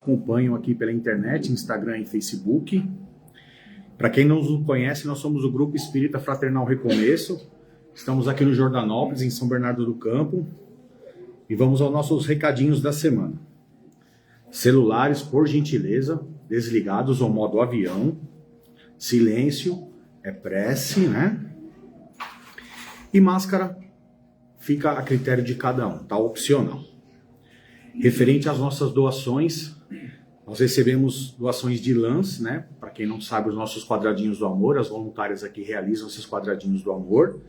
Acompanham aqui pela internet, Instagram e Facebook. Para quem não nos conhece, nós somos o Grupo Espírita Fraternal Recomeço. Estamos aqui no Jordanópolis, em São Bernardo do Campo. E vamos aos nossos recadinhos da semana. Celulares, por gentileza, desligados ao modo avião. Silêncio, é prece, né? E máscara fica a critério de cada um, tá? Opcional. Referente às nossas doações, nós recebemos doações de lãs, né? Para quem não sabe, os nossos quadradinhos do amor, as voluntárias aqui realizam esses quadradinhos do amor,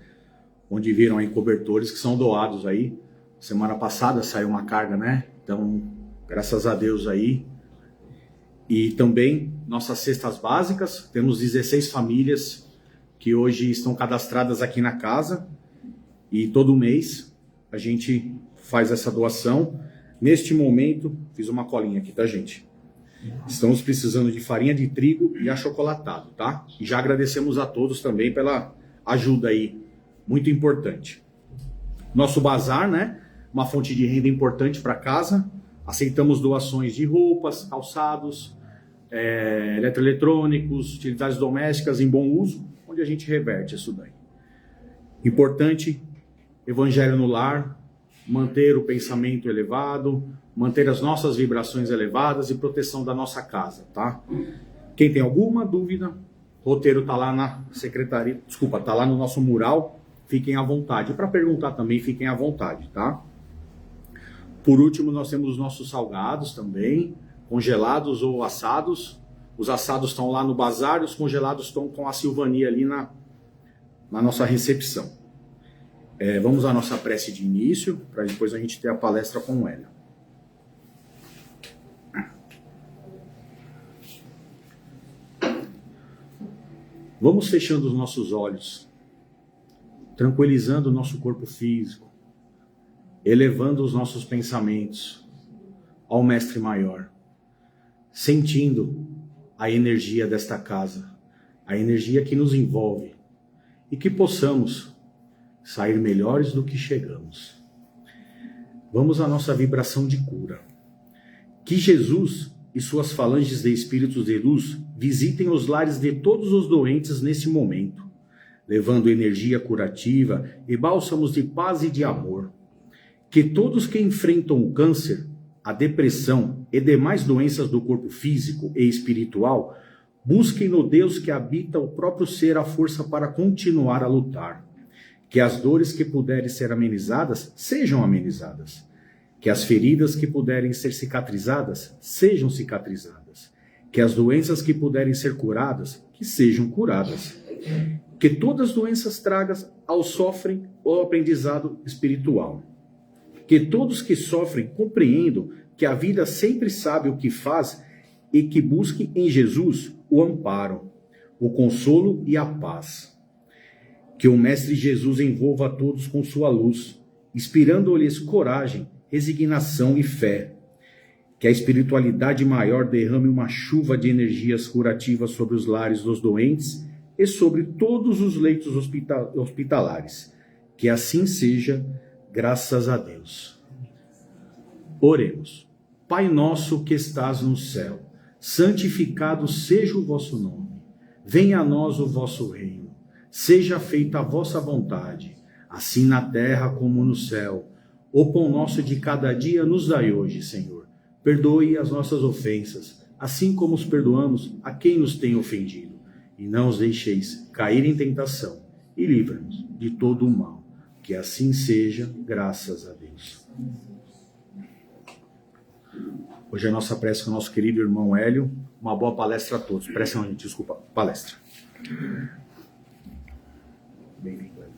onde viram aí cobertores que são doados aí. Semana passada saiu uma carga, né? Então, graças a Deus aí. E também nossas cestas básicas, temos 16 famílias que hoje estão cadastradas aqui na casa. E todo mês a gente faz essa doação. Neste momento, fiz uma colinha aqui, tá, gente? Estamos precisando de farinha de trigo e achocolatado, tá? E já agradecemos a todos também pela ajuda aí, muito importante. Nosso bazar, né? Uma fonte de renda importante para casa. Aceitamos doações de roupas, calçados, eletroeletrônicos, utilidades domésticas em bom uso, onde a gente reverte isso daí. Importante, evangelho no lar, manter o pensamento elevado, manter as nossas vibrações elevadas e proteção da nossa casa, tá? Quem tem alguma dúvida, o roteiro tá lá na secretaria, tá lá no nosso mural, fiquem à vontade. Para perguntar também, fiquem à vontade, tá? Por último, nós temos os nossos salgados também, congelados ou assados. Os assados estão lá no bazar e os congelados estão com a Silvania ali na nossa recepção. Vamos à nossa prece de início, para depois a gente ter a palestra com o Hélio. Vamos fechando os nossos olhos, tranquilizando o nosso corpo físico, elevando os nossos pensamentos ao Mestre Maior, sentindo a energia desta casa, a energia que nos envolve, e que possamos sair melhores do que chegamos. Vamos à nossa vibração de cura. Que Jesus e suas falanges de espíritos de luz visitem os lares de todos os doentes nesse momento, levando energia curativa e bálsamos de paz e de amor. Que todos que enfrentam o câncer, a depressão e demais doenças do corpo físico e espiritual busquem no Deus que habita o próprio ser a força para continuar a lutar. Que as dores que puderem ser amenizadas, sejam amenizadas. Que as feridas que puderem ser cicatrizadas, sejam cicatrizadas. Que as doenças que puderem ser curadas, que sejam curadas. Que todas as doenças tragam ao sofrem o aprendizado espiritual. Que todos que sofrem compreendam que a vida sempre sabe o que faz e que busquem em Jesus o amparo, o consolo e a paz. Que o Mestre Jesus envolva a todos com sua luz, inspirando-lhes coragem, resignação e fé. Que a espiritualidade maior derrame uma chuva de energias curativas sobre os lares dos doentes e sobre todos os leitos hospitalares. Que assim seja, graças a Deus. Oremos. Pai nosso que estás no céu, santificado seja o vosso nome. Venha a nós o vosso reino. Seja feita a vossa vontade, assim na terra como no céu. O pão nosso de cada dia nos dai hoje, Senhor. Perdoe as nossas ofensas, assim como os perdoamos a quem nos tem ofendido. E não os deixeis cair em tentação, e livra-nos de todo o mal. Que assim seja, graças a Deus. Hoje é a nossa prece com o nosso querido irmão Hélio. Uma boa palestra a todos. Prece não, gente, desculpa. Palestra. Bem-vindo, Hélio.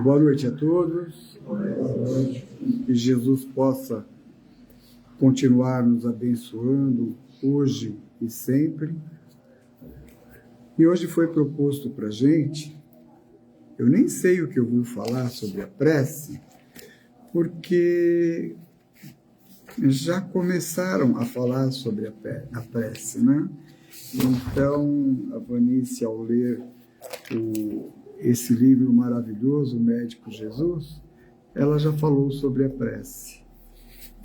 Boa noite a todos. Que Jesus possa continuar nos abençoando hoje e sempre. E hoje foi proposto para a gente, eu nem sei o que eu vou falar sobre a prece, porque já começaram a falar sobre a prece, né? Então, a Vanice, ao ler esse livro maravilhoso, O Médico Jesus, ela já falou sobre a prece.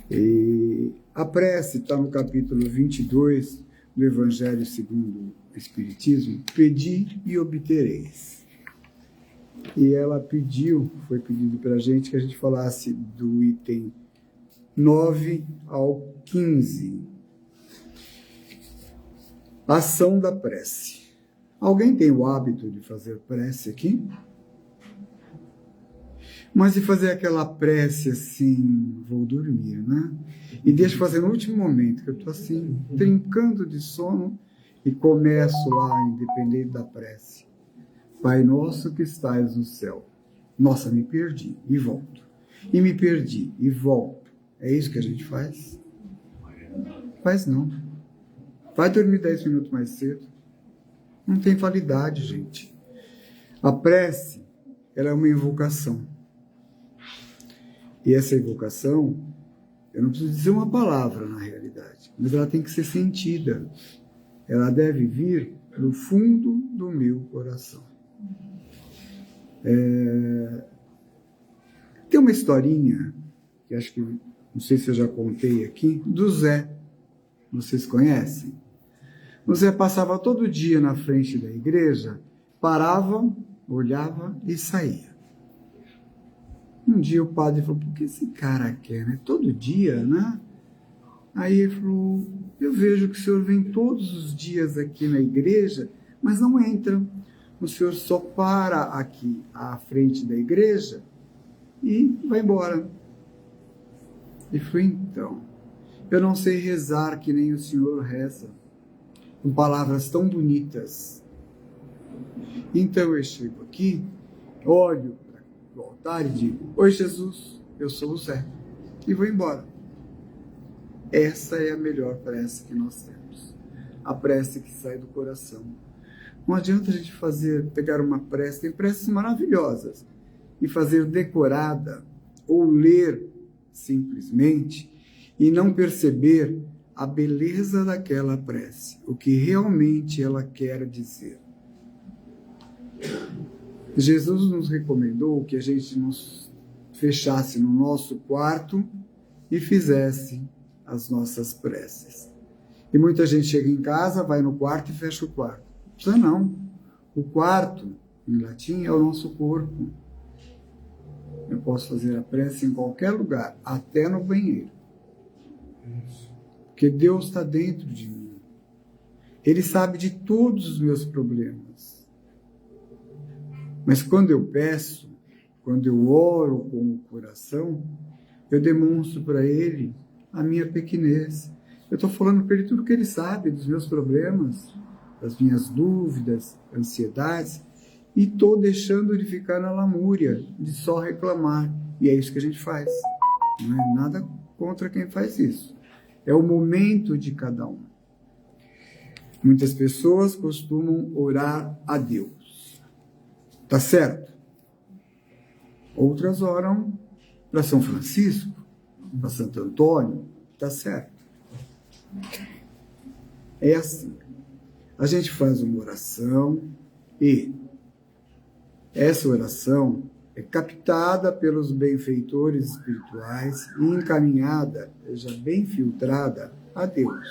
E a prece está no capítulo 22 do Evangelho segundo o Espiritismo, pedi e obtereis. E ela foi pedido para a gente que a gente falasse do item 9 ao 15. Ação da prece. Alguém tem o hábito de fazer prece aqui? Mas de fazer aquela prece assim, vou dormir, né? E deixo fazer no último momento, que eu estou assim, trincando de sono, e começo lá, independente da prece. Pai nosso que estais no céu. Nossa, me perdi, e volto. E me perdi, e volto. É isso que a gente faz? Faz não. Vai dormir 10 minutos mais cedo. Não tem validade, gente. A prece, ela é uma invocação. E essa invocação, eu não preciso dizer uma palavra na realidade, mas ela tem que ser sentida. Ela deve vir do fundo do meu coração. Tem uma historinha, que acho que, não sei se eu já contei aqui, do Zé. Vocês conhecem? O Zé passava todo dia na frente da igreja, parava, olhava e saía. Um dia o padre falou, por que esse cara quer, né? Todo dia, né? Aí ele falou, eu vejo que o senhor vem todos os dias aqui na igreja, mas não entra. O senhor só para aqui à frente da igreja e vai embora. Ele falou, então, eu não sei rezar que nem o senhor reza, com palavras tão bonitas. Então eu chego aqui, olho para o altar e digo, oi Jesus, eu sou o Zé, e vou embora. Essa é a melhor prece que nós temos, a prece que sai do coração. Não adianta a gente pegar uma prece, tem preces maravilhosas, e fazer decorada, ou ler simplesmente, e não perceber a beleza daquela prece, o que realmente ela quer dizer. Jesus nos recomendou que a gente nos fechasse no nosso quarto e fizesse as nossas preces. E muita gente chega em casa, vai no quarto e fecha o quarto. Não precisa não. O quarto, em latim, é o nosso corpo. Eu posso fazer a prece em qualquer lugar, até no banheiro. Porque Deus está dentro de mim. Ele sabe de todos os meus problemas. Mas quando eu peço, quando eu oro com o coração, eu demonstro para Ele a minha pequenez. Eu estou falando para Ele tudo que Ele sabe dos meus problemas, das minhas dúvidas, ansiedades, e estou deixando Ele ficar na lamúria, de só reclamar. E é isso que a gente faz. Não é nada contra quem faz isso. É o momento de cada um. Muitas pessoas costumam orar a Deus. Tá certo? Outras oram para São Francisco, para Santo Antônio. Tá certo? É assim. A gente faz uma oração e essa oração é captada pelos benfeitores espirituais e encaminhada, já bem filtrada, a Deus.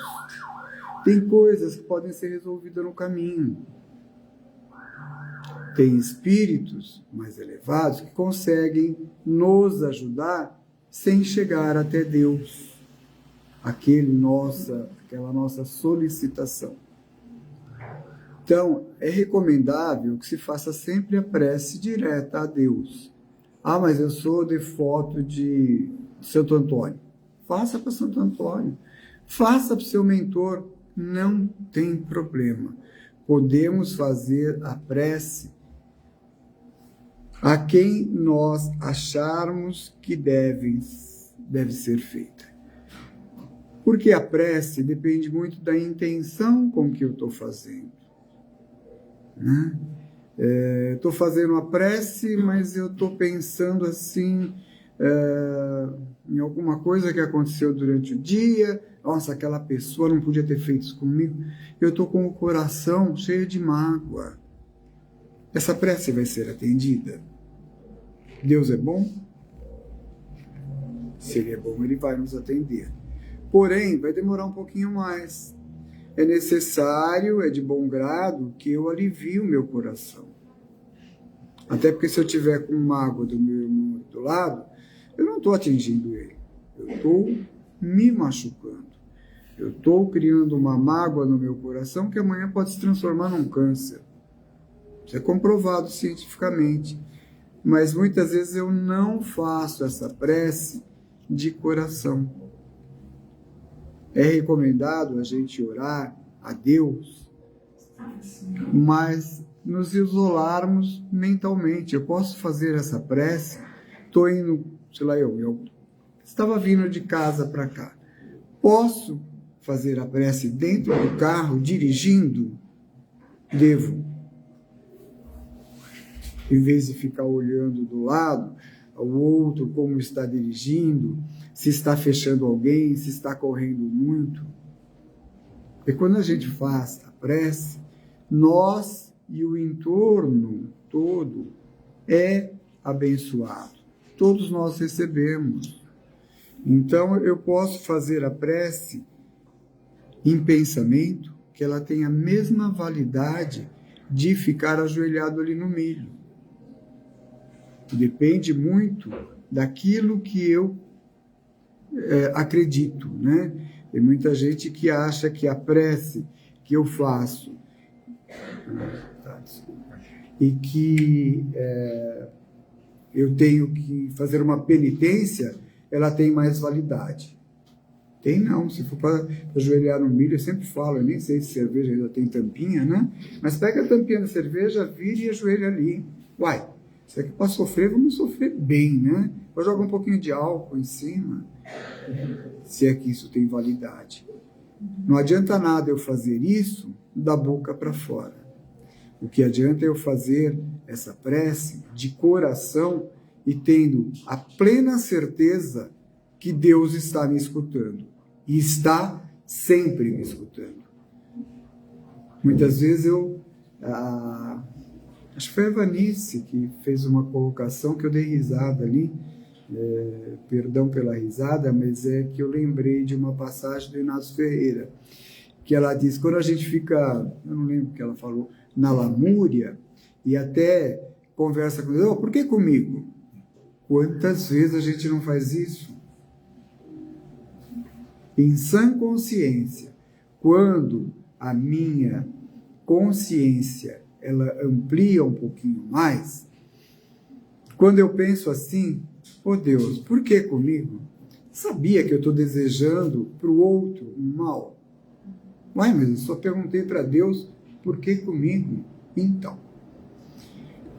Tem coisas que podem ser resolvidas no caminho. Tem espíritos mais elevados que conseguem nos ajudar sem chegar até Deus. Aquela nossa solicitação. Então, é recomendável que se faça sempre a prece direta a Deus. Ah, mas eu sou devoto de Santo Antônio. Faça para Santo Antônio. Faça para o seu mentor. Não tem problema. Podemos fazer a prece a quem nós acharmos que deve ser feita. Porque a prece depende muito da intenção com que eu estou fazendo. Estou fazendo uma prece, mas eu estou pensando assim em alguma coisa que aconteceu durante o dia. Nossa, aquela pessoa não podia ter feito isso comigo. Eu estou com o coração cheio de mágoa. Essa prece vai ser atendida? Deus é bom? Se Ele é bom, Ele vai nos atender. Porém, vai demorar um pouquinho mais. É necessário, é de bom grado, que eu alivie o meu coração. Até porque se eu tiver com mágoa do meu irmão do lado, eu não estou atingindo ele. Eu estou me machucando. Eu estou criando uma mágoa no meu coração que amanhã pode se transformar num câncer. Isso é comprovado cientificamente. Mas muitas vezes eu não faço essa prece de coração. É recomendado a gente orar a Deus, mas nos isolarmos mentalmente. Eu posso fazer essa prece, estou indo, sei lá, eu estava vindo de casa para cá. Posso fazer a prece dentro do carro, dirigindo? Devo. Em vez de ficar olhando do lado, ao outro, como está dirigindo, se está fechando alguém, se está correndo muito. E quando a gente faz a prece, nós e o entorno todo é abençoado. Todos nós recebemos. Então, eu posso fazer a prece em pensamento, que ela tem a mesma validade de ficar ajoelhado ali no milho. Depende muito daquilo que eu acredito, né? Tem muita gente que acha que a prece que eu faço e que eu tenho que fazer uma penitência, ela tem mais validade. Tem não, se for para ajoelhar no milho, eu sempre falo, eu nem sei se cerveja ainda tem tampinha, né? Mas pega a tampinha da cerveja, vira e ajoelha ali. Uai, isso aqui para sofrer, vamos sofrer bem, né? Eu jogo um pouquinho de álcool em cima, se é que isso tem validade. Não adianta nada eu fazer isso da boca para fora. O que adianta é eu fazer essa prece de coração e tendo a plena certeza que Deus está me escutando. E está sempre me escutando. Muitas vezes acho que foi a Vanice que fez uma colocação que eu dei risada ali. Perdão pela risada, mas é que eu lembrei de uma passagem do Inácio Ferreira, que ela diz, quando a gente fica, eu não lembro o que ela falou, na lamúria, e até conversa com Deus, por que comigo? Quantas vezes a gente não faz isso? Em sã consciência, quando a minha consciência ela amplia um pouquinho mais, quando eu penso assim, oh Deus, por que comigo? Sabia que eu estou desejando para o outro um mal? Uai, mas eu só perguntei para Deus, por que comigo? Então,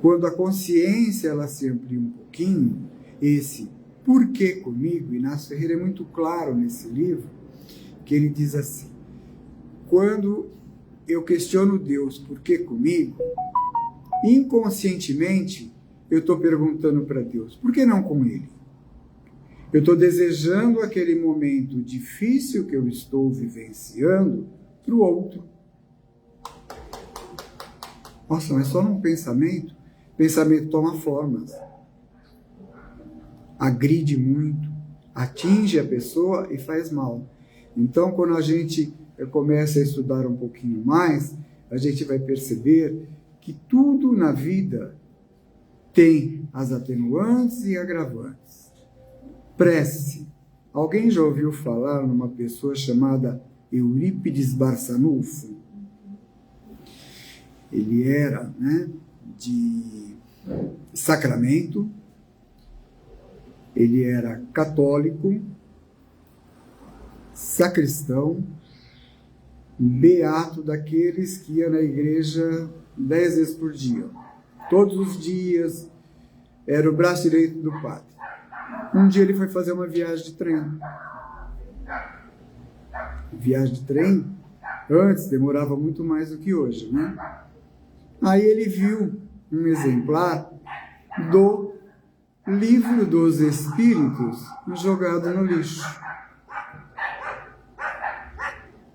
quando a consciência ela se amplia um pouquinho, esse por que comigo, Inácio Ferreira é muito claro nesse livro, que ele diz assim, quando eu questiono Deus, por que comigo? Inconscientemente, eu estou perguntando para Deus, por que não com ele? Eu estou desejando aquele momento difícil que eu estou vivenciando para o outro. Nossa, mas só num pensamento? Pensamento toma formas. Agride muito, atinge a pessoa e faz mal. Então, quando a gente começa a estudar um pouquinho mais, a gente vai perceber que tudo na vida tem as atenuantes e agravantes. Prece. Alguém já ouviu falar numa pessoa chamada Eurípides Barçanufo? Ele era, de Sacramento, ele era católico, sacristão, beato daqueles que iam na igreja 10 vezes por dia. Todos os dias era o braço direito do padre. Um dia ele foi fazer uma viagem de trem. Viagem de trem, antes, demorava muito mais do que hoje, né? Aí ele viu um exemplar do Livro dos Espíritos jogado no lixo.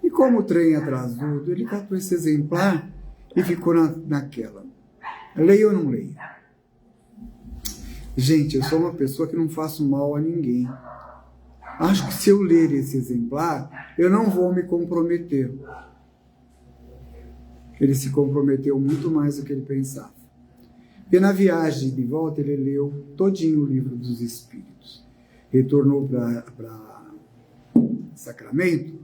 E como o trem atrasou, ele catou esse exemplar e ficou naquela. Leia ou não leia? Gente, eu sou uma pessoa que não faço mal a ninguém. acho que se eu ler esse exemplar, eu não vou me comprometer. Ele se comprometeu muito mais do que ele pensava. E na viagem de volta, ele leu todinho o Livro dos Espíritos. Retornou para Sacramento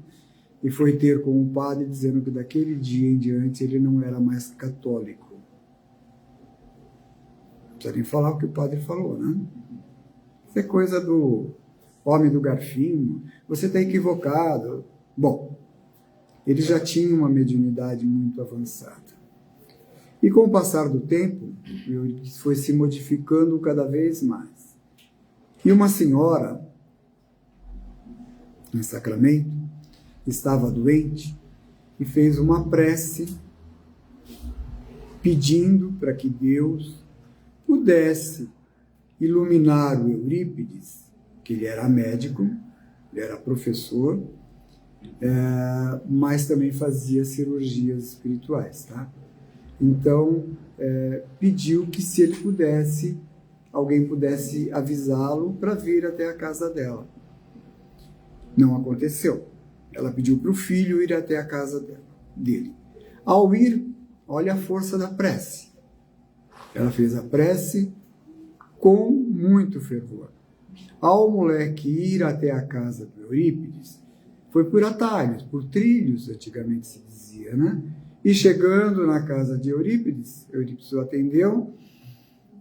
e foi ter com o padre dizendo que daquele dia em diante ele não era mais católico. Não precisa nem falar o que o padre falou, né? Isso é coisa do homem do garfinho. Você está equivocado. Bom, ele já tinha uma mediunidade muito avançada. E com o passar do tempo, foi se modificando cada vez mais. E uma senhora, em Sacramento, estava doente e fez uma prece pedindo para que Deus pudesse iluminar o Eurípides, que ele era médico, ele era professor, mas também fazia cirurgias espirituais, tá? Então, pediu que se ele pudesse, alguém pudesse avisá-lo para vir até a casa dela. Não aconteceu. Ela pediu para o filho ir até a casa dele. Ao ir, olha a força da prece. Ela fez a prece com muito fervor. Ao moleque ir até a casa do Eurípides, foi por atalhos, por trilhos, antigamente se dizia, né? E chegando na casa de Eurípides o atendeu.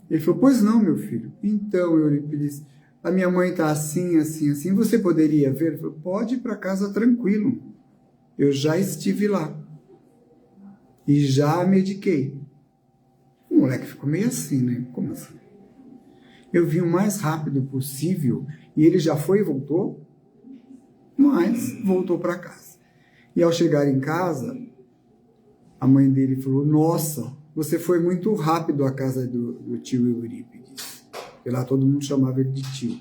Ele falou, pois não, meu filho. Então, Eurípides, a minha mãe está assim, assim, assim, você poderia ver? Ele falou, pode ir para casa tranquilo. Eu já estive lá. E já a mediquei. O moleque ficou meio assim, né? Como assim? Eu vim o mais rápido possível e ele já foi e voltou, mas voltou para casa. E ao chegar em casa, a mãe dele falou, nossa, você foi muito rápido à casa do tio Eurípides. E lá todo mundo chamava ele de tio.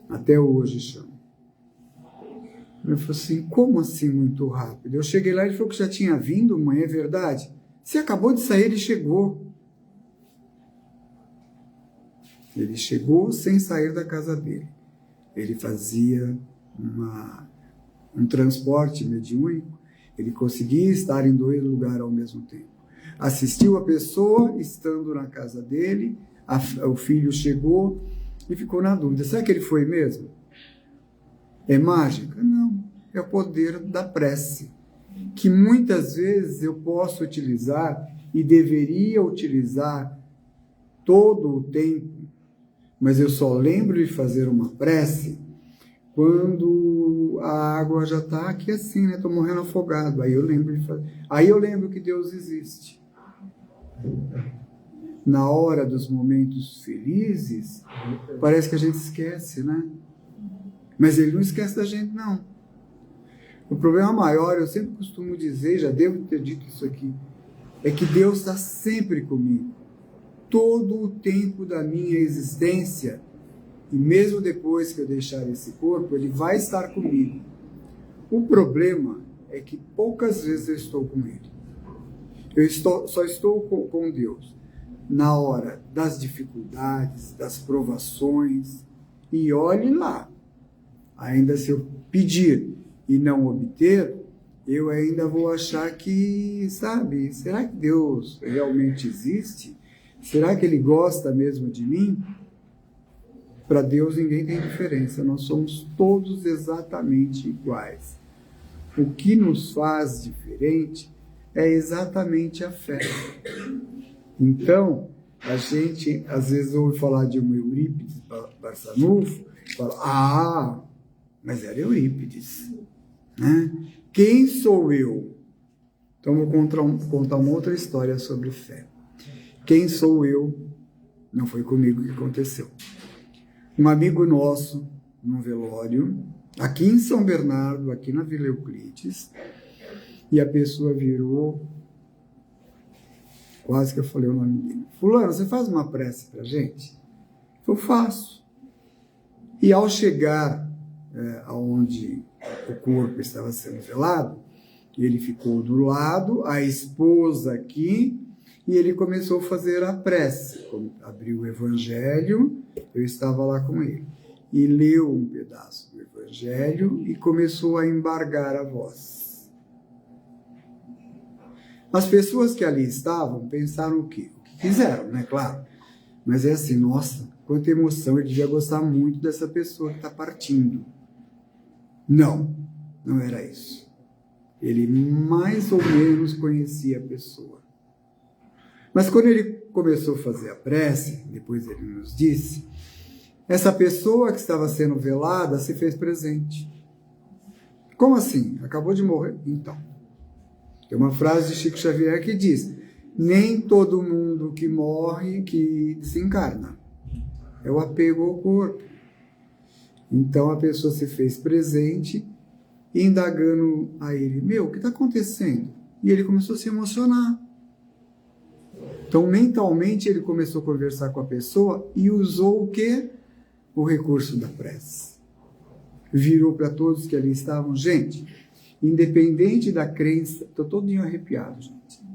Até hoje chama. Ele falou assim, como assim muito rápido? Eu cheguei lá e ele falou que já tinha vindo, mãe, é verdade? Você acabou de sair, ele chegou. Ele chegou sem sair da casa dele. Ele fazia um transporte mediúnico. Ele conseguia estar em 2 lugares ao mesmo tempo. Assistiu a pessoa estando na casa dele, o filho chegou e ficou na dúvida. Será que ele foi mesmo? É mágica? Não. É o poder da prece, que muitas vezes eu posso utilizar e deveria utilizar todo o tempo, mas eu só lembro de fazer uma prece quando a água já está aqui assim, né? Estou morrendo afogado. Aí eu lembro de fazer. Aí eu lembro que Deus existe. Na hora dos momentos felizes, parece que a gente esquece, né? Mas Ele não esquece da gente, não. O problema maior, eu sempre costumo dizer, já devo ter dito isso aqui, é que Deus está sempre comigo. Todo o tempo da minha existência, e mesmo depois que eu deixar esse corpo, Ele vai estar comigo. O problema é que poucas vezes eu estou com Ele. Só estou com Deus na hora das dificuldades, das provações. E olhe lá, ainda se eu pedir e não obter, eu ainda vou achar que, sabe, será que Deus realmente existe? Será que Ele gosta mesmo de mim? Para Deus ninguém tem diferença, nós somos todos exatamente iguais. O que nos faz diferente é exatamente a fé. Então, a gente às vezes ouve falar de um Eurípides Barçanufo e fala, mas era Eurípides, né? Quem sou eu? Então, vou contar uma outra história sobre fé. Quem sou eu? Não foi comigo que aconteceu. Um amigo nosso, num velório, aqui em São Bernardo, aqui na Vila Euclides, e a pessoa virou, quase que eu falei o nome dele, fulano, você faz uma prece pra gente? Eu faço. E ao chegar aonde o corpo estava sendo velado, ele ficou do lado, a esposa aqui, e ele começou a fazer a prece. Abriu o Evangelho, eu estava lá com ele. e leu um pedaço do Evangelho e começou a embargar a voz. As pessoas que ali estavam pensaram o quê? O que quiseram, né? Claro. Mas é assim, nossa, quanta emoção, ele devia gostar muito dessa pessoa que está partindo. Não, não era isso. Ele mais ou menos conhecia a pessoa. Mas quando ele começou a fazer a prece, depois ele nos disse, essa pessoa que estava sendo velada se fez presente. Como assim? Acabou de morrer? Então, tem uma frase de Chico Xavier que diz: nem todo mundo que morre que desencarna. É o apego ao corpo. Então a pessoa se fez presente, indagando a ele: meu, o que está acontecendo? E ele começou a se emocionar. Então, mentalmente, ele começou a conversar com a pessoa e usou o quê? O recurso da prece. Virou para todos que ali estavam: gente, independente da crença, estou todinho arrepiado, gente.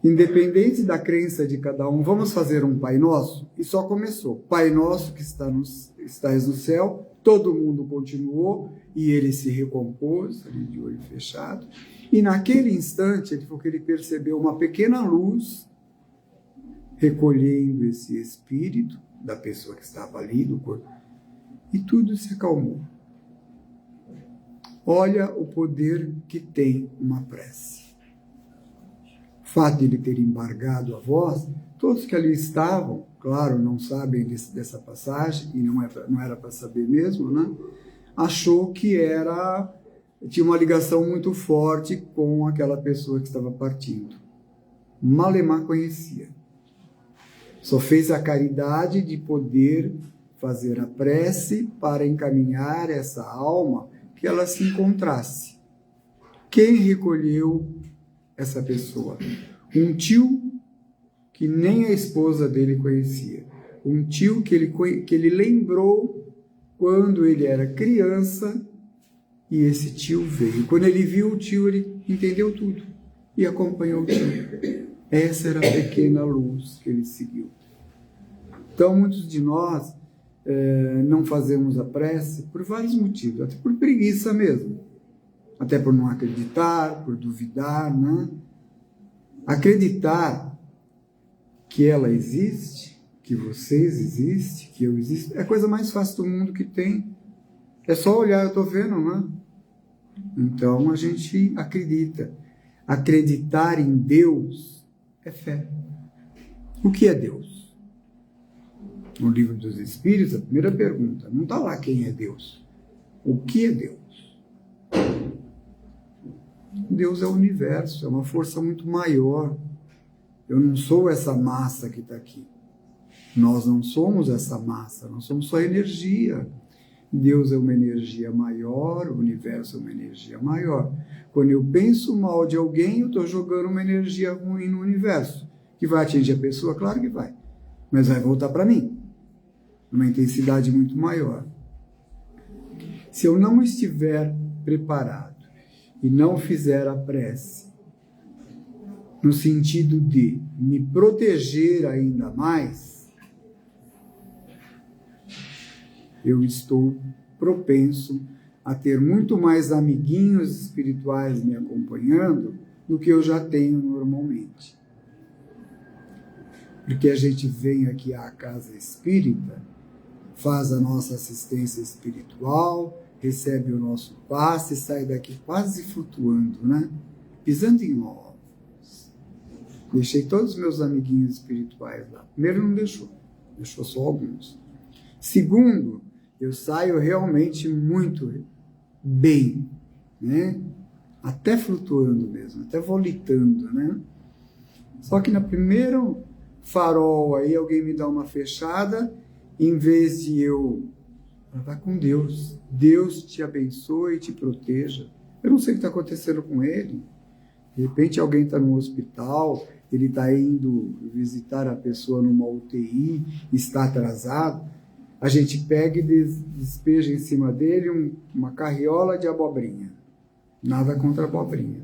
Independente da crença de cada um, vamos fazer um Pai Nosso? E só começou. Pai Nosso que estás no céu, todo mundo continuou e ele se recompôs, ali de olho fechado. E naquele instante, ele falou que ele percebeu uma pequena luz recolhendo esse espírito da pessoa que estava ali, do corpo, e tudo se acalmou. Olha o poder que tem uma prece. O fato de ele ter embargado a voz, todos que ali estavam, claro, não sabem dessa passagem, e não era para saber mesmo, né? Achou que tinha uma ligação muito forte com aquela pessoa que estava partindo. Malemar conhecia. Só fez a caridade de poder fazer a prece para encaminhar essa alma que ela se encontrasse. Quem recolheu essa pessoa? Um tio que nem a esposa dele conhecia. Um tio que ele lembrou quando ele era criança, e esse tio veio. Quando ele viu o tio, ele entendeu tudo e acompanhou o tio. Essa era a pequena luz que ele seguiu. Então, muitos de nós não fazemos a prece por vários motivos, até por preguiça mesmo, até por não acreditar, por duvidar, né? Acreditar que ela existe, que vocês existem, que eu existo, é a coisa mais fácil do mundo que tem. É só olhar, eu estou vendo, né? Então a gente acredita. Acreditar em Deus é fé. O que é Deus? No Livro dos Espíritos, a primeira pergunta, não está lá quem é Deus. O que é Deus? Deus é o universo, é uma força muito maior. Eu não sou essa massa que está aqui. Nós não somos essa massa, nós somos só energia. Deus é uma energia maior, o universo é uma energia maior. Quando eu penso mal de alguém, eu estou jogando uma energia ruim no universo. Que vai atingir a pessoa? Claro que vai. Mas vai voltar para mim. Numa intensidade muito maior. Se eu não estiver preparado e não fizer a prece, no sentido de me proteger ainda mais, eu estou propenso a ter muito mais amiguinhos espirituais me acompanhando do que eu já tenho normalmente. Porque a gente vem aqui à casa espírita, faz a nossa assistência espiritual, recebe o nosso passe e sai daqui quase flutuando, né? Pisando em ovos. Deixei todos os meus amiguinhos espirituais lá. Primeiro, não deixou só alguns. Segundo, eu saio realmente muito bem, né? Até flutuando mesmo, até volitando, né? Só que no primeiro farol aí alguém me dá uma fechada, em vez de eu vai com Deus. Deus te abençoe e te proteja. Eu não sei o que está acontecendo com ele. De repente alguém está no hospital, ele está indo visitar a pessoa numa UTI, está atrasado. A gente pega e despeja em cima dele uma carriola de abobrinha. Nada contra a abobrinha.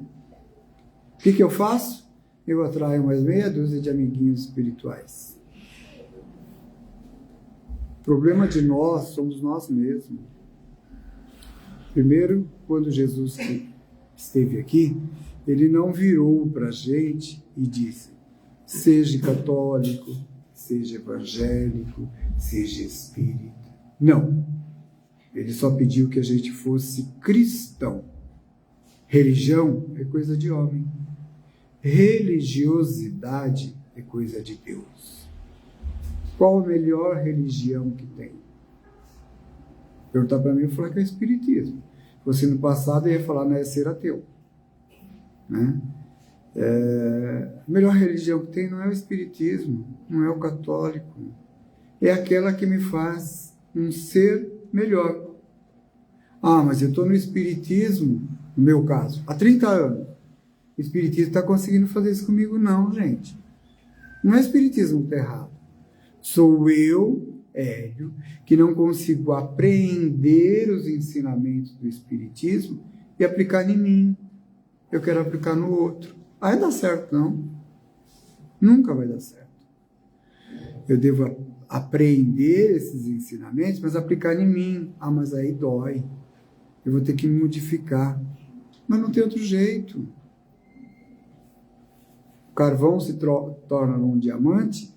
O que eu faço? Eu atraio mais meia dúzia de amiguinhos espirituais. O problema de nós somos nós mesmos. Primeiro, quando Jesus esteve aqui, ele não virou para a gente e disse: seja católico, seja evangélico, seja espírita. Não. Ele só pediu que a gente fosse cristão. Religião é coisa de homem. Religiosidade é coisa de Deus. Qual a melhor religião que tem? Perguntar para mim, eu falar que é o espiritismo. Você no passado ia falar, não é ser ateu. Né? A melhor religião que tem não é o espiritismo, não é o católico. É aquela que me faz um ser melhor. Ah, mas eu estou no espiritismo, no meu caso, há 30 anos. O espiritismo está conseguindo fazer isso comigo? Não, gente. Não é o espiritismo que está errado. Sou eu, Hélio, que não consigo apreender os ensinamentos do espiritismo e aplicar em mim. Eu quero aplicar no outro. Aí dá certo, não? Nunca vai dar certo. Eu devo aprender esses ensinamentos, mas aplicar em mim. Ah, mas aí dói. Eu vou ter que me modificar. Mas não tem outro jeito. O carvão se torna um diamante,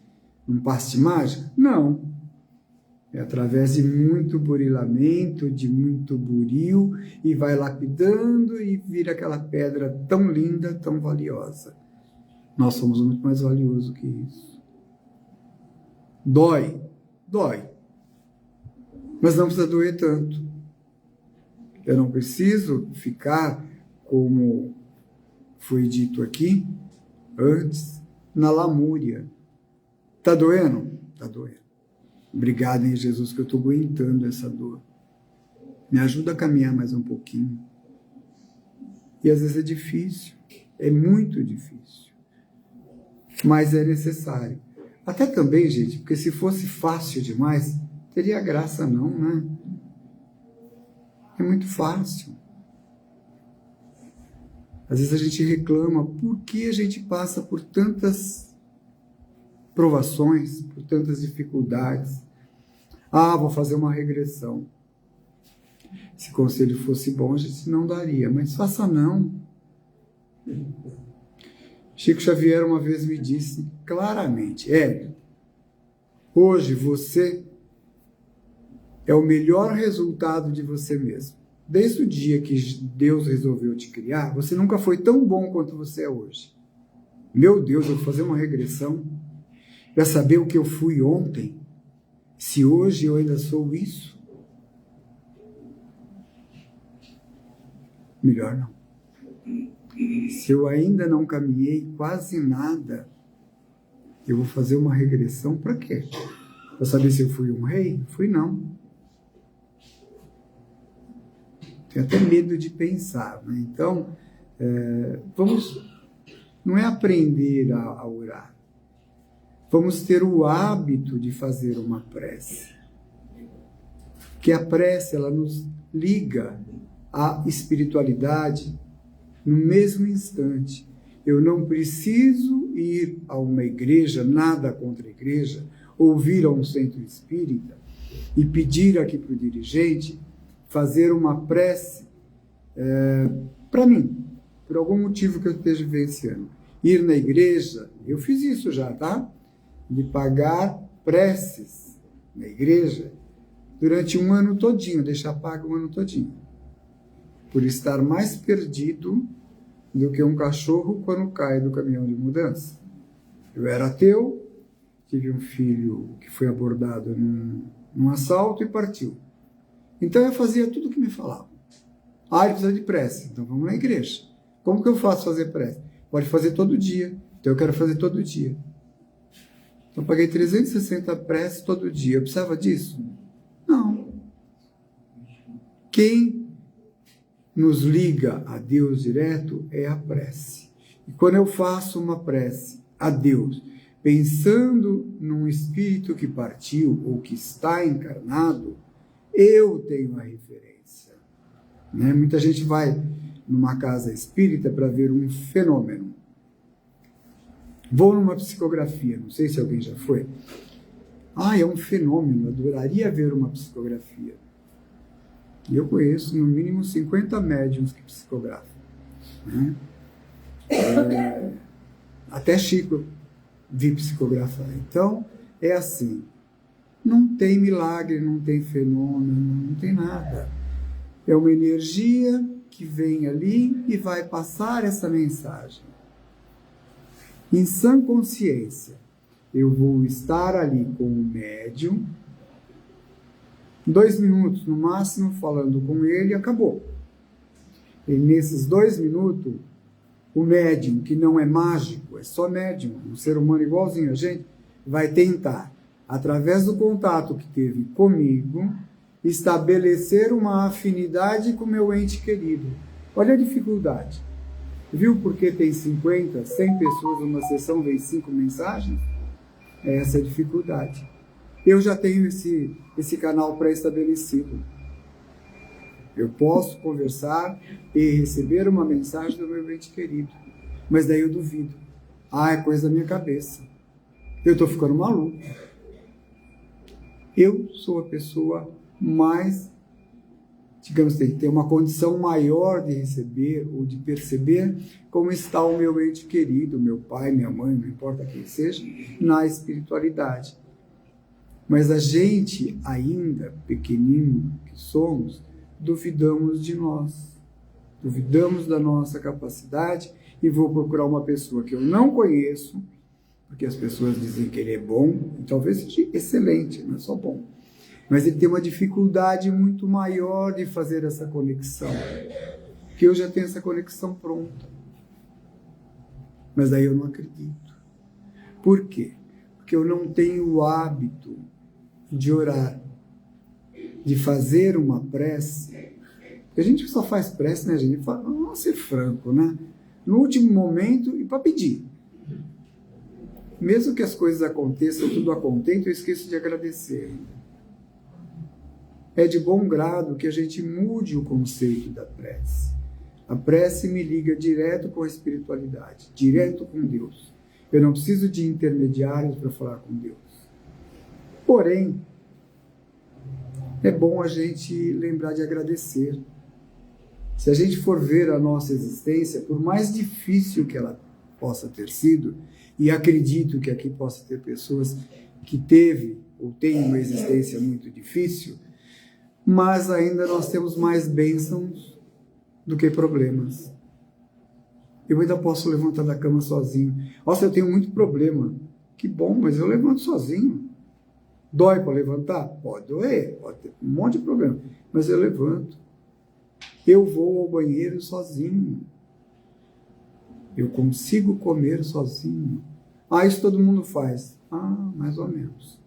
um passe de mágica? Não. É através de muito burilamento, de muito buril, e vai lapidando e vira aquela pedra tão linda, tão valiosa. Nós somos muito mais valiosos que isso. Dói? Dói. Mas não precisa doer tanto. Eu não preciso ficar, como foi dito aqui antes, na lamúria. Tá doendo? Tá doendo. Obrigado, hein, Jesus, que eu estou aguentando essa dor. Me ajuda a caminhar mais um pouquinho. E às vezes é difícil. É muito difícil. Mas é necessário. Até também, gente, porque se fosse fácil demais, teria graça não, né? É muito fácil. Às vezes a gente reclama por que a gente passa por tantas provações, por tantas dificuldades. Ah, vou fazer uma regressão. Se o conselho fosse bom, a gente não daria, mas faça não. Chico Xavier uma vez me disse claramente: hoje você é o melhor resultado de você mesmo. Desde o dia que Deus resolveu te criar, você nunca foi tão bom quanto você é hoje. Meu Deus, eu vou fazer uma regressão para saber o que eu fui ontem, se hoje eu ainda sou isso? Melhor não. Se eu ainda não caminhei quase nada, eu vou fazer uma regressão para quê? Para saber se eu fui um rei? Fui não. Tenho até medo de pensar, né? Então, não é aprender a orar. Vamos ter o hábito de fazer uma prece. Que a prece, ela nos liga à espiritualidade no mesmo instante. Eu não preciso ir a uma igreja, nada contra a igreja, ou vir a um centro espírita e pedir aqui para o dirigente fazer uma prece para mim, por algum motivo que eu esteja vivenciando. Ir na igreja, eu fiz isso já, tá? De pagar preces na igreja durante um ano todinho, deixar pago um ano todinho, por estar mais perdido do que um cachorro quando cai do caminhão de mudança. Eu era ateu, tive um filho que foi abordado num assalto e partiu. Então eu fazia tudo o que me falavam. Ah, ele precisa de prece, então vamos na igreja. Como que eu faço fazer prece? Pode fazer todo dia, então eu quero fazer todo dia. Então eu paguei 360 preces todo dia. Eu precisava disso? Não. Quem nos liga a Deus direto é a prece. E quando eu faço uma prece a Deus, pensando num espírito que partiu ou que está encarnado, eu tenho a referência. Né? Muita gente vai numa casa espírita para ver um fenômeno. Vou numa psicografia, não sei se alguém já foi. Ah, é um fenômeno, adoraria ver uma psicografia. E eu conheço no mínimo 50 médiuns que psicografam. Né? Até Chico vi psicografar. Então, é assim, não tem milagre, não tem fenômeno, não tem nada. É uma energia que vem ali e vai passar essa mensagem. Em sã consciência, eu vou estar ali com o médium, 2 minutos no máximo, falando com ele e acabou. E nesses 2 minutos, o médium, que não é mágico, é só médium, um ser humano igualzinho a gente, vai tentar, através do contato que teve comigo, estabelecer uma afinidade com meu ente querido. Olha a dificuldade. Viu porque tem 50, 100 pessoas numa sessão, vem 5 mensagens? É essa a dificuldade. Eu já tenho esse canal pré-estabelecido. Eu posso conversar e receber uma mensagem do meu ente querido. Mas daí eu duvido. Ah, é coisa da minha cabeça. Eu estou ficando maluco. Eu sou a pessoa mais, digamos, tem que ter uma condição maior de receber ou de perceber como está o meu ente querido, meu pai, minha mãe, não importa quem seja, na espiritualidade. Mas a gente, ainda pequenino que somos, duvidamos de nós, duvidamos da nossa capacidade e vou procurar uma pessoa que eu não conheço, porque as pessoas dizem que ele é bom, e talvez seja excelente, não é só bom. Mas ele tem uma dificuldade muito maior de fazer essa conexão, que eu já tenho essa conexão pronta. Mas daí eu não acredito. Por quê? Porque eu não tenho o hábito de orar, de fazer uma prece. A gente só faz prece, né, gente? Vamos ser franco, né? No último momento e para pedir. Mesmo que as coisas aconteçam, tudo a contento, eu esqueço de agradecer. É de bom grado que a gente mude o conceito da prece. A prece me liga direto com a espiritualidade, direto com Deus. Eu não preciso de intermediários para falar com Deus. Porém, é bom a gente lembrar de agradecer. Se a gente for ver a nossa existência, por mais difícil que ela possa ter sido, e acredito que aqui possa ter pessoas que teve ou têm uma existência muito difícil, mas ainda nós temos mais bênçãos do que problemas. Eu ainda posso levantar da cama sozinho. Nossa, eu tenho muito problema. Que bom, mas eu levanto sozinho. Dói para levantar? Pode doer, pode ter um monte de problema, mas eu levanto. Eu vou ao banheiro sozinho. Eu consigo comer sozinho. Ah, isso todo mundo faz. Ah, mais ou menos.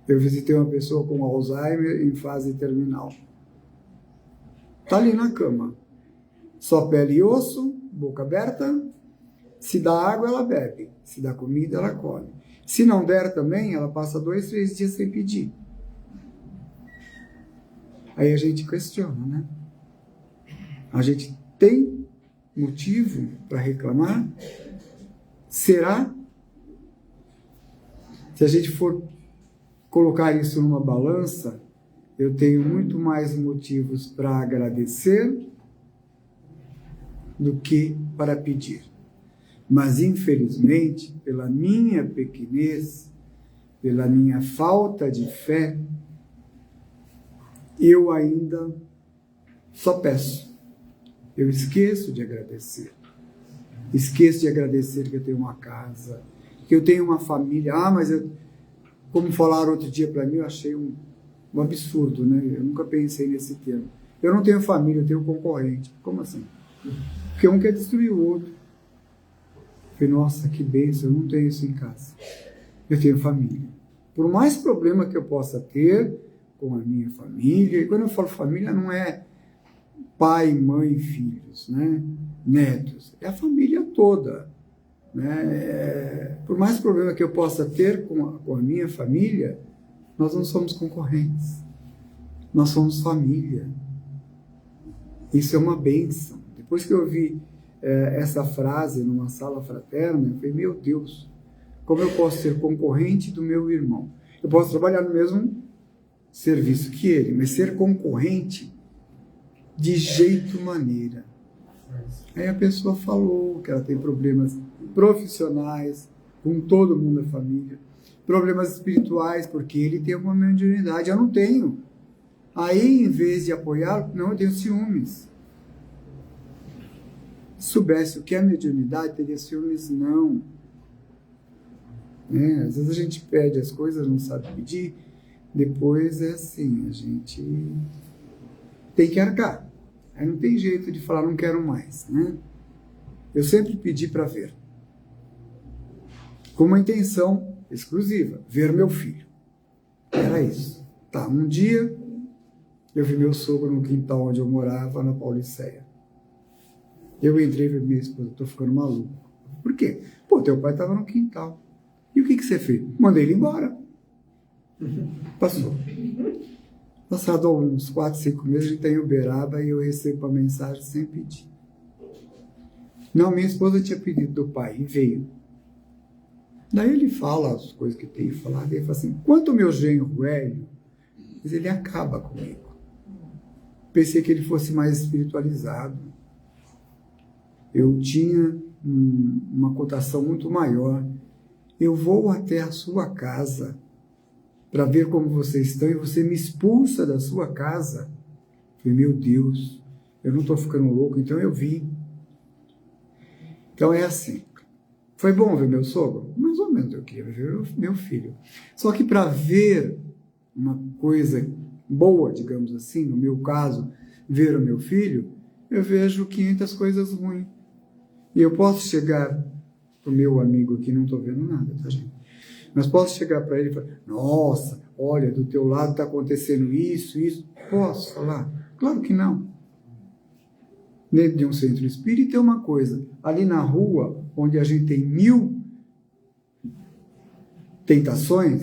Eu visitei uma pessoa com Alzheimer em fase terminal. Está ali na cama. Só pele e osso, boca aberta. Se dá água, ela bebe. Se dá comida, ela come. Se não der também, ela passa 2, 3 dias sem pedir. Aí a gente questiona, né? A gente tem motivo para reclamar? Será? Se a gente for colocar isso numa balança, eu tenho muito mais motivos para agradecer do que para pedir. Mas, infelizmente, pela minha pequenez, pela minha falta de fé, eu ainda só peço. Eu esqueço de agradecer. Esqueço de agradecer que eu tenho uma casa, que eu tenho uma família. Ah, mas eu, como falaram outro dia para mim, eu achei um absurdo, né? Eu nunca pensei nesse termo. Eu não tenho família, eu tenho concorrente. Como assim? Porque um quer destruir o outro. Eu falei, nossa, que bênção, eu não tenho isso em casa. Eu tenho família. Por mais problema que eu possa ter com a minha família, e quando eu falo família, não é pai, mãe, filhos, né? Netos. É a família toda. Né? Por mais problema que eu possa ter com a minha família, nós não somos concorrentes. Nós somos família. Isso é uma bênção. Depois que eu ouvi essa frase numa sala fraterna, eu falei, meu Deus, como eu posso ser concorrente do meu irmão? Eu posso trabalhar no mesmo serviço que ele, mas ser concorrente de jeito maneira. Aí a pessoa falou que ela tem problemas profissionais com todo mundo da família, problemas espirituais, porque ele tem uma mediunidade, eu não tenho. Aí, em vez de apoiá-lo, não, eu tenho ciúmes. Se soubesse o que é mediunidade, teria ciúmes? Não. Às vezes a gente pede as coisas, não sabe pedir, depois é assim, a gente tem que arcar. Aí não tem jeito de falar, não quero mais, né? Eu sempre pedi para ver. Com uma intenção exclusiva, ver meu filho. Era isso. Tá, um dia eu vi meu sogro no quintal onde eu morava, na Pauliceia. Eu entrei e falei, minha esposa, tô ficando maluco. Por quê? Pô, teu pai estava no quintal. E o que você fez? Mandei ele embora. Passou. Passado uns 4, 5 meses, a gente está em Uberaba e eu recebo a mensagem sem pedir. Não, minha esposa tinha pedido do pai e veio. Daí ele fala as coisas que tem que falar. Daí ele fala assim, quanto o meu genro velho, ele acaba comigo. Pensei que ele fosse mais espiritualizado. Eu tinha uma cotação muito maior. Eu vou até a sua casa para ver como vocês estão e você me expulsa da sua casa. Eu falei, meu Deus, eu não estou ficando louco, então eu vim. Então é assim. Foi bom ver meu sogro? Mais ou menos eu queria ver meu filho. Só que para ver uma coisa boa, digamos assim, no meu caso, ver o meu filho, eu vejo 500 coisas ruins. E eu posso chegar para o meu amigo aqui, não estou vendo nada, tá, gente? Mas posso chegar para ele e falar, nossa, olha, do teu lado está acontecendo isso, isso. Posso falar? Claro que não. Dentro de um centro espírita é uma coisa. Ali na rua, onde a gente tem 1000 tentações,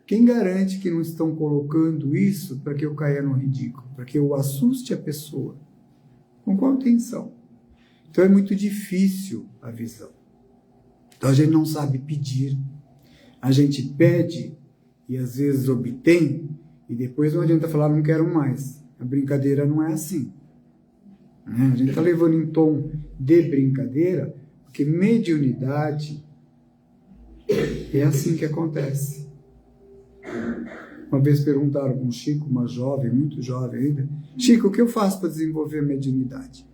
quem garante que não estão colocando isso para que eu caia no ridículo? Para que eu assuste a pessoa? Com qual intenção? Então é muito difícil a visão. Então a gente não sabe pedir. A gente pede e às vezes obtém e depois não adianta falar não quero mais. A brincadeira não é assim. A gente está levando em tom de brincadeira porque mediunidade é assim que acontece. Uma vez perguntaram para um Chico, uma jovem, muito jovem ainda, Chico, o que eu faço para desenvolver a mediunidade?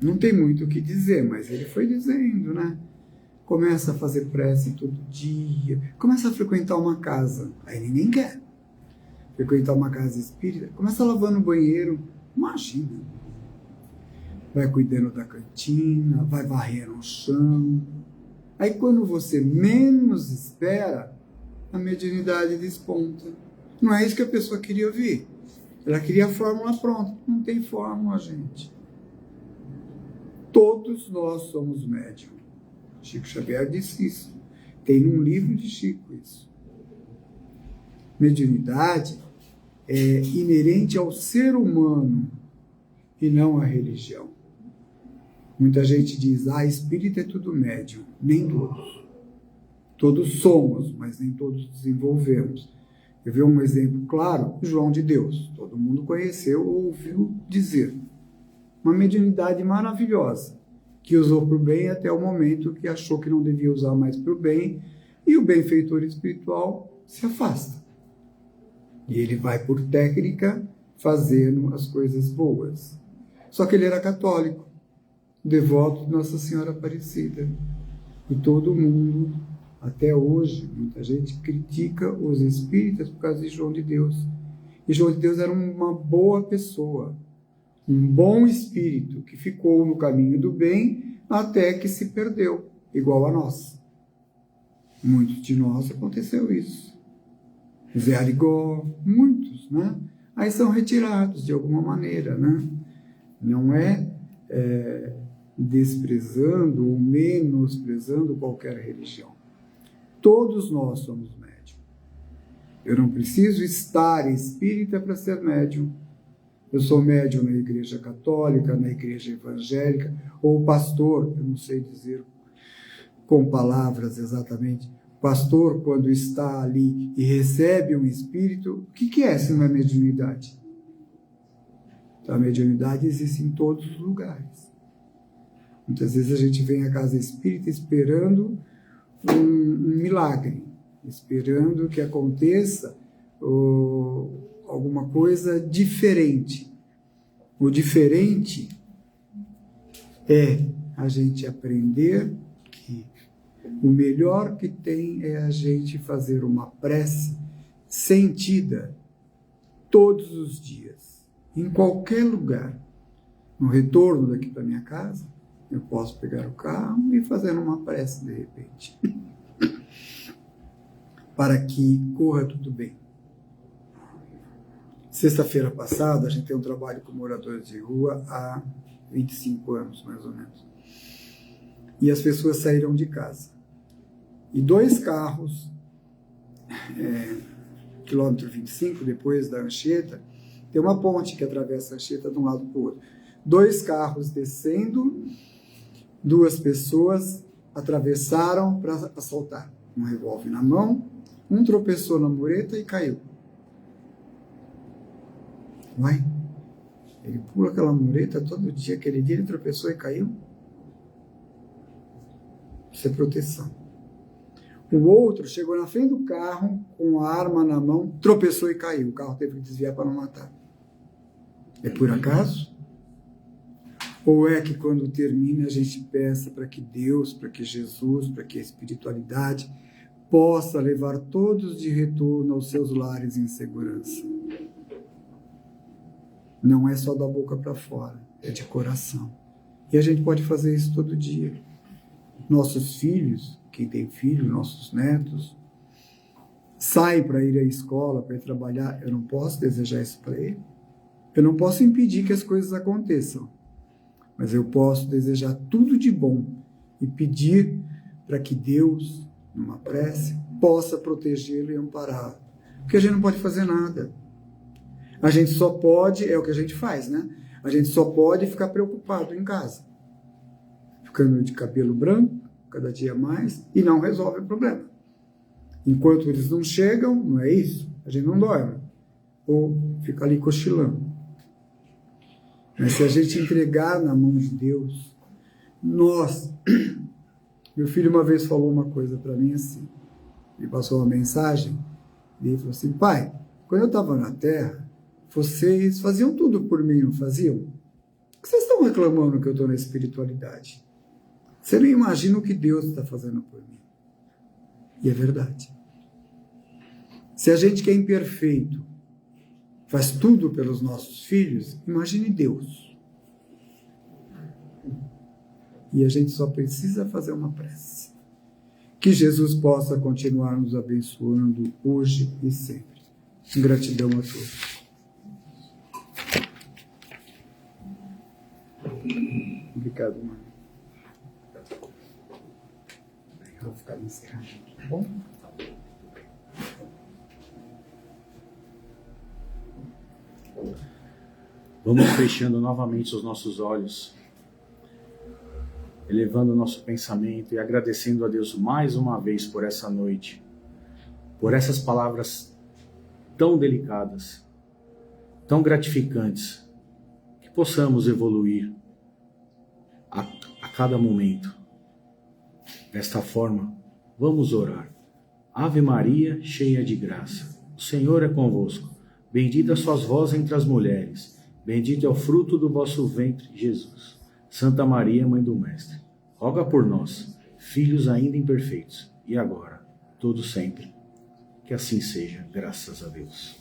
Não tem muito o que dizer, mas ele foi dizendo, né? Começa a fazer prece todo dia, começa a frequentar uma casa, aí ninguém quer. Frequentar uma casa espírita, começa lavando o banheiro, imagina. Vai cuidando da cantina, vai varrendo o chão. Aí quando você menos espera, a mediunidade desponta. Não é isso que a pessoa queria ouvir. Ela queria a fórmula pronta. Não tem fórmula, gente. Todos nós somos médium. Chico Xavier disse isso. Tem num livro de Chico isso. Mediunidade é inerente ao ser humano e não à religião. Muita gente diz, espírita é tudo médium. Nem todos. Todos somos, mas nem todos desenvolvemos. Eu vi um exemplo claro, João de Deus. Todo mundo conheceu ou ouviu dizer. Uma mediunidade maravilhosa, que usou para o bem até o momento que achou que não devia usar mais para o bem, e o benfeitor espiritual se afasta. E ele vai, por técnica, fazendo as coisas boas. Só que ele era católico, devoto de Nossa Senhora Aparecida. E todo mundo, até hoje, muita gente critica os espíritas por causa de João de Deus. E João de Deus era uma boa pessoa, um bom espírito que ficou no caminho do bem até que se perdeu, igual a nós. Muitos de nós aconteceu isso. Zé Arigó, muitos, né? Aí são retirados de alguma maneira, né? Não é desprezando ou menosprezando qualquer religião. Todos nós somos médium. Eu não preciso estar espírita para ser médium. Eu sou médium na igreja católica, na igreja evangélica, ou pastor, eu não sei dizer com palavras exatamente, pastor, quando está ali e recebe um espírito, o que é se não é mediunidade? Então, a mediunidade existe em todos os lugares. Muitas vezes a gente vem à casa espírita esperando um milagre, esperando que aconteça alguma coisa diferente. O diferente é a gente aprender que o melhor que tem é a gente fazer uma prece sentida todos os dias, em qualquer lugar. No retorno daqui para minha casa, eu posso pegar o carro e fazer uma prece de repente, para que corra tudo bem. Sexta-feira passada, a gente tem um trabalho com moradores de rua há 25 anos, mais ou menos. E as pessoas saíram de casa. E 2 carros, quilômetro 25, depois da Anchieta, tem uma ponte que atravessa a Anchieta de um lado para o outro. 2 carros descendo, 2 pessoas atravessaram para assaltar. Um revólver na mão, um tropeçou na mureta e caiu. Uai, ele pula aquela mureta todo dia, aquele dia ele tropeçou e caiu? Isso é proteção. O outro chegou na frente do carro, com a arma na mão, tropeçou e caiu. O carro teve que desviar para não matar. É por acaso? Ou é que quando termina a gente peça para que Deus, para que Jesus, para que a espiritualidade possa levar todos de retorno aos seus lares em segurança? Não é só da boca para fora, é de coração. E a gente pode fazer isso todo dia. Nossos filhos, quem tem filho, nossos netos, saem para ir à escola, para ir trabalhar. Eu não posso desejar isso para ele. Eu não posso impedir que as coisas aconteçam. Mas eu posso desejar tudo de bom e pedir para que Deus, numa prece, possa protegê-lo e ampará-lo. Porque a gente não pode fazer nada. A gente só pode, é o que a gente faz, né? A gente só pode ficar preocupado em casa. Ficando de cabelo branco, cada dia mais, e não resolve o problema. Enquanto eles não chegam, não é isso? A gente não dorme. Ou fica ali cochilando. Mas se a gente entregar na mão de Deus, nós... Meu filho uma vez falou uma coisa para mim assim. Ele passou uma mensagem, e ele falou assim: pai, quando eu estava na Terra, vocês faziam tudo por mim, não faziam? Por que vocês estão reclamando que eu estou na espiritualidade? Você não imagina o que Deus está fazendo por mim. E é verdade. Se a gente que é imperfeito faz tudo pelos nossos filhos, imagine Deus. E a gente só precisa fazer uma prece. Que Jesus possa continuar nos abençoando hoje e sempre. Gratidão a todos. Obrigado, mãe. Vou ficar encerrado, tá bom? Vamos fechando novamente os nossos olhos, elevando o nosso pensamento e agradecendo a Deus mais uma vez por essa noite, por essas palavras tão delicadas, tão gratificantes, que possamos evoluir a cada momento. Desta forma, vamos orar. Ave Maria, cheia de graça, o Senhor é convosco. Bendita sois vós entre as mulheres, bendito é o fruto do vosso ventre, Jesus. Santa Maria, Mãe do Mestre, roga por nós, filhos ainda imperfeitos, e agora, todo sempre. Que assim seja, graças a Deus.